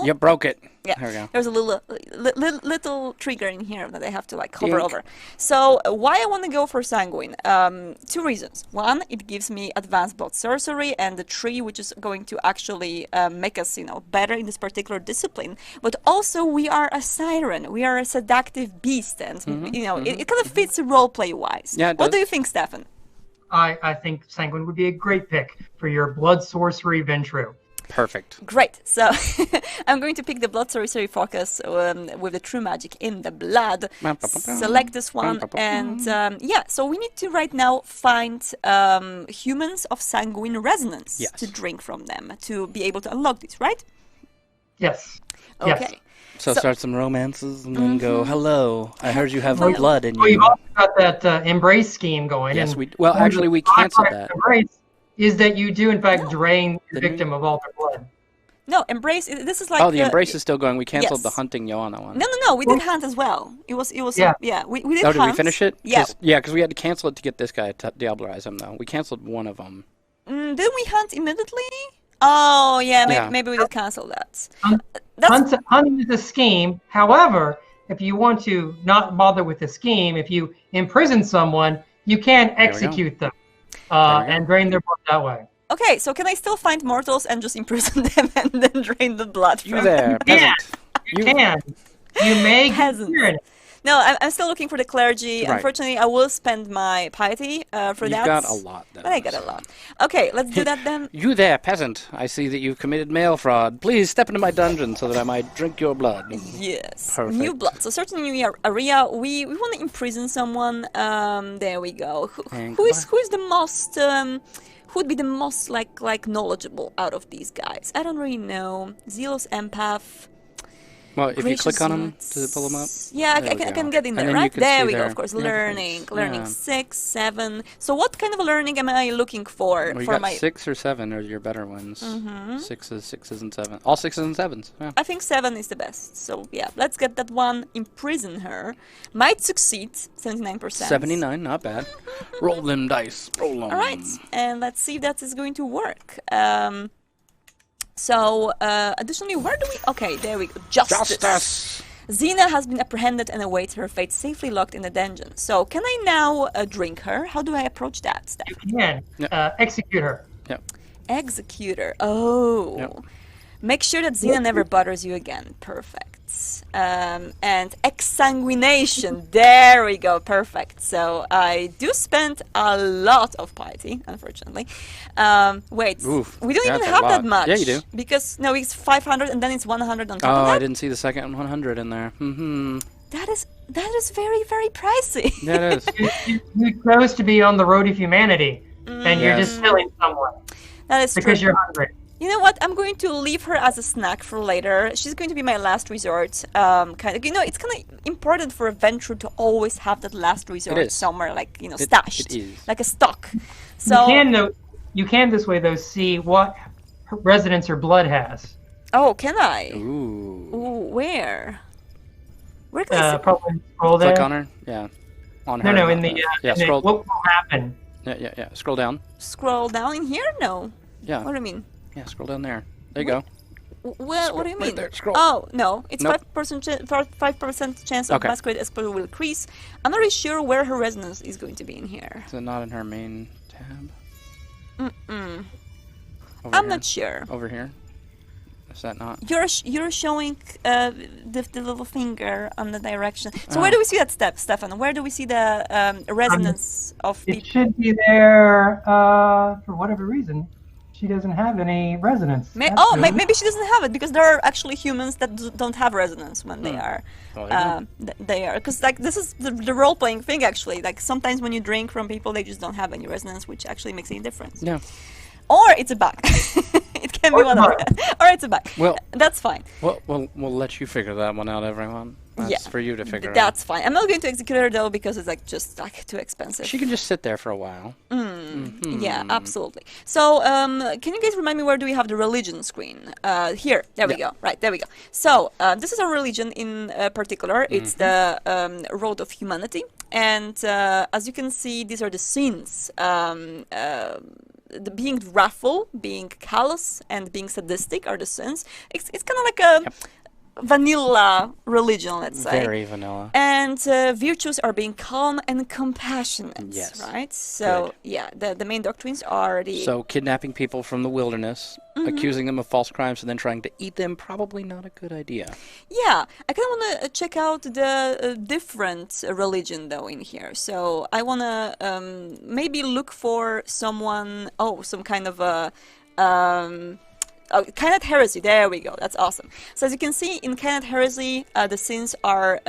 You broke it. Yeah, there we go. There's a little trigger in here that I have to like hover over. So why I want to go for sanguine? 2 reasons. One, it gives me advanced blood sorcery and the tree, which is going to actually make us, better in this particular discipline. But also, we are a siren. We are a seductive beast, and it kind of fits roleplay wise. Yeah, what do you think, Stefan? I think Sanguine would be a great pick for your blood sorcery Ventru. Perfect. Great. So I'm going to pick the blood sorcery focus with the true magic in the blood. Select this one, and so we need to right now find humans of sanguine resonance to drink from them to be able to unlock this, right? Yes. Okay. Yes. So start some romances and then go, hello, I heard you have blood in you. Well, you've also got that embrace scheme going. Yes, actually we canceled that. Embrace is that you do, in fact, drain the victim of all their blood. No, embrace, this is like... Oh, the embrace is still going. We canceled the hunting Joanna one. No, we did hunt as well. It was we did hunt. Did we finish it? Yeah. Because we had to cancel it to get this guy to Diablerize him, though. We canceled one of them. Didn't we hunt immediately? Oh, yeah, maybe we did cancel that. Hunting is a scheme. However, if you want to not bother with the scheme, if you imprison someone, you can execute them and drain their blood that way. Okay, so can I still find mortals and just imprison them and then drain the blood from them? Yeah, you can. You may peasants. No, I'm still looking for the clergy. Right. Unfortunately, I will spend my piety for that. You got a lot. But I got a lot. Okay, let's do that then. You there, peasant. I see that you've committed mail fraud. Please step into my dungeon so that I might drink your blood. Yes. Perfect. New blood. So certainly new area. We want to imprison someone. There we go. Who is the most... who would be the most like knowledgeable out of these guys? I don't really know. Zealous empath. Well, if you click on them to pull them up. Yeah, I can get in there, right? There we go, of course. Learning 6, 7. So what kind of learning am I looking for? Well, you got 6 or 7 are your better ones. 6s and 7s. All 6s and 7s. Yeah. I think 7 is the best. So yeah, let's get that one. Imprison her. Might succeed. 79%. 79, not bad. Roll them dice. Roll them. All right, and let's see if that is going to work. So, additionally, where do we... Okay, there we go. Justice! Xena has been apprehended and awaits her fate safely locked in the dungeon. So, can I now drink her? How do I approach that, Steph? You can. Execute her. Yep. Execute her. Oh. Yep. Make sure that Xena never bothers you again. Perfect. and exsanguination. There we go, perfect. So I do spend a lot of piety, unfortunately. Wait, Oof, we don't even that's a have that lot. much. Yeah, you do. Because no, it's 500 and then it's 100 on top Oh, of that. I didn't see the second 100 in there. That is very, very pricey. Yeah, it is. You chose to be on the road of humanity, and you're Yes. just killing someone That is because true. you're hungry. You know what? I'm going to leave her as a snack for later. She's going to be my last resort. Kind of, it's kind of important for a venture to always have that last resort is. somewhere, like stashed, it is. like a stock. So You can this way though see what resonance her blood has. oh, can I? Ooh. Ooh, where? Where can I see? Probably scroll there. Click on her. Yeah. On her. No, not in the yeah. Scroll. what will happen? Yeah. Scroll down. Scroll down in here? No. Yeah. What do you mean? Yeah. Scroll down there. There you go. Well, what do you Right mean? there, scroll. Oh no, it's Nope. 5% chance of Okay. Masquerade explosion will increase. I'm not really sure where her resonance is going to be in here. Is it not in her main tab? Mm-mm. Over I'm here? not sure. Over here. Is that not? You're showing the little finger on the direction. So Oh. where do we see that step, Stefan? Where do we see the resonance of It people? should be there for whatever reason. She doesn't have any resonance. That's weird. Maybe she doesn't have it because there are actually humans that don't have resonance when they are. Well, there you They are because like this is the role-playing thing actually. Like sometimes when you drink from people, they just don't have any resonance, which actually makes any difference. Yeah. Or it's a bug. It can be Or one it's of a bug. them. Or it's a bug. Well- That's fine. Well, we'll let you figure that one out, everyone. That's Yeah. for you to figure out. That's fine. I'm not going to execute her though because it's like just like too expensive. She can just sit there for a while. Yeah, absolutely. So, can you guys remind me where do we have the religion screen? Here, there we go. Right, there we go. So, this is our religion in particular. It's the road of humanity, and as you can see, these are the sins. The being wrathful, being callous, and being sadistic are the sins. It's kind of like a vanilla religion, let's say. Very vanilla. And virtues are being calm and compassionate, Yes. right? So, Good. yeah, the main doctrines are the... So kidnapping people from the wilderness, accusing them of false crimes, and then trying to eat them, probably not a good idea. Yeah, I kind of want to check out the different religion, though, in here. So I want to maybe look for someone... Oh, some kind of a... Oh, Kainat Heresy, there we go, that's awesome. So as you can see, in Kainat Heresy, the sins are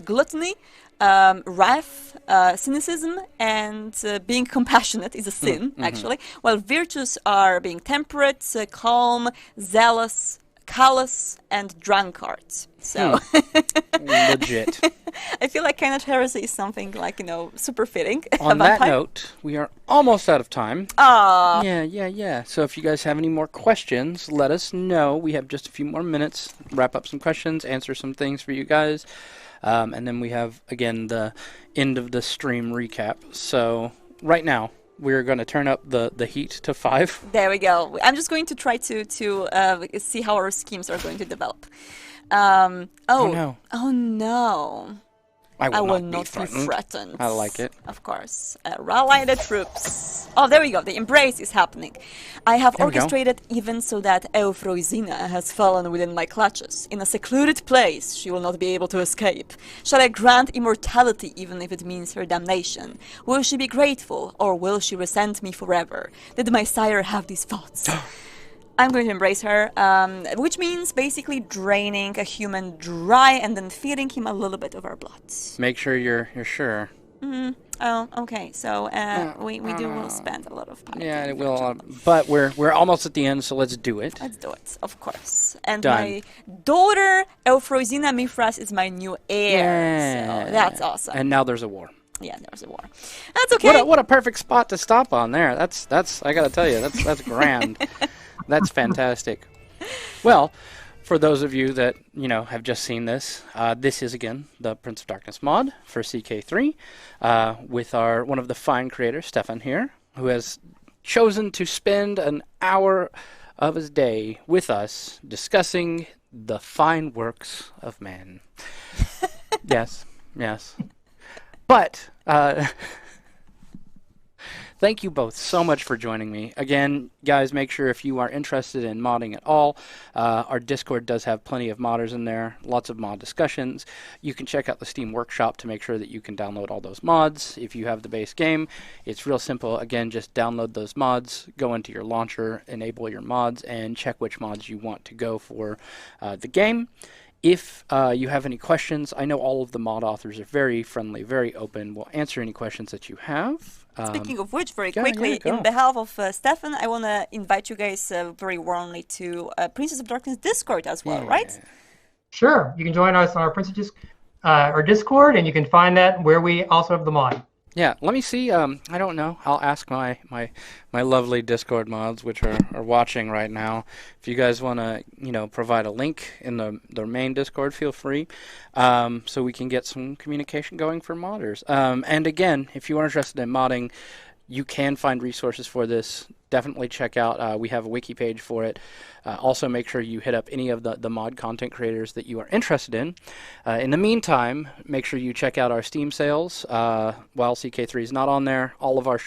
gluttony, wrath, cynicism, and being compassionate is a sin, actually. While virtues are being temperate, calm, zealous, callous, and drunkard. So Legit. I feel like Kainat Heresy is something like, super fitting. On that note, we are almost out of time. Ah, Yeah. So if you guys have any more questions, let us know. We have just a few more minutes. Wrap up some questions, answer some things for you guys. And then we have, again, the end of the stream recap. So right now, we're going to turn up the heat to 5. there we go. I'm just going to try to see how our schemes are going to develop. Oh no. Oh no. I will not be threatened. threatened. I like it. Of course. Rally the troops. Oh, there we go. The embrace is happening. I have There we go. orchestrated even so that Euphrosyne has fallen within my clutches. In a secluded place, she will not be able to escape. Shall I grant immortality even if it means her damnation? Will she be grateful, or will she resent me forever? Did my sire have these thoughts? I'm going to embrace her, which means basically draining a human dry and then feeding him a little bit of our blood. Make sure you're sure. Oh, okay. So we will spend a lot of time. Yeah, it will. But we're almost at the end, so let's do it. Let's do it, of course. And Done. my daughter Euphrosyne Mithras is my new heir. So that's awesome. And now there's a war. Yeah, there's a war. That's okay. What a perfect spot to stop on there. That's I gotta tell you, that's grand. That's fantastic. Well, for those of you that have just seen this, this is again the Prince of Darkness mod for CK3, with one of the fine creators, Stefan here, who has chosen to spend an hour of his day with us discussing the fine works of man. Yes. But Thank you both so much for joining me. Again, guys, make sure if you are interested in modding at all, our Discord does have plenty of modders in there, lots of mod discussions. You can check out the Steam Workshop to make sure that you can download all those mods. If you have the base game, it's real simple. Again, just download those mods, go into your launcher, enable your mods, and check which mods you want to go for the game. If you have any questions, I know all of the mod authors are very friendly, very open. We'll answer any questions that you have. Speaking of which, very quickly, in behalf of Stefan, I want to invite you guys very warmly to Princess of Darkness Discord as well, right? Sure. You can join us on our Discord, and you can find that where we also have the mod. Yeah, let me see. I don't know. I'll ask my lovely Discord mods, which are watching right now. If you guys want to, provide a link in the main Discord, feel free, so we can get some communication going for modders. And again, if you are interested in modding, you can find resources for this. Definitely check out. We have a wiki page for it. Also, make sure you hit up any of the mod content creators that you are interested in. In the meantime, make sure you check out our Steam sales. While CK3 is not on there, all of our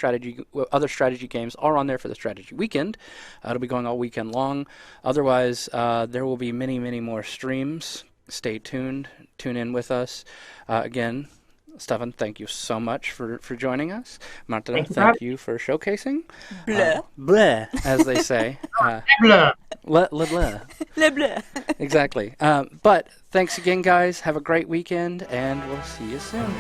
other strategy games are on there for the strategy weekend. It'll be going all weekend long. Otherwise, there will be many, many more streams. Stay tuned. Tune in with us. Again, Stefan, thank you so much for joining us. Marta, thank you for showcasing. Bleh. Bleh, as they say. Blah. Le bleh. Le bleh. Exactly. But thanks again, guys. Have a great weekend, and we'll see you soon.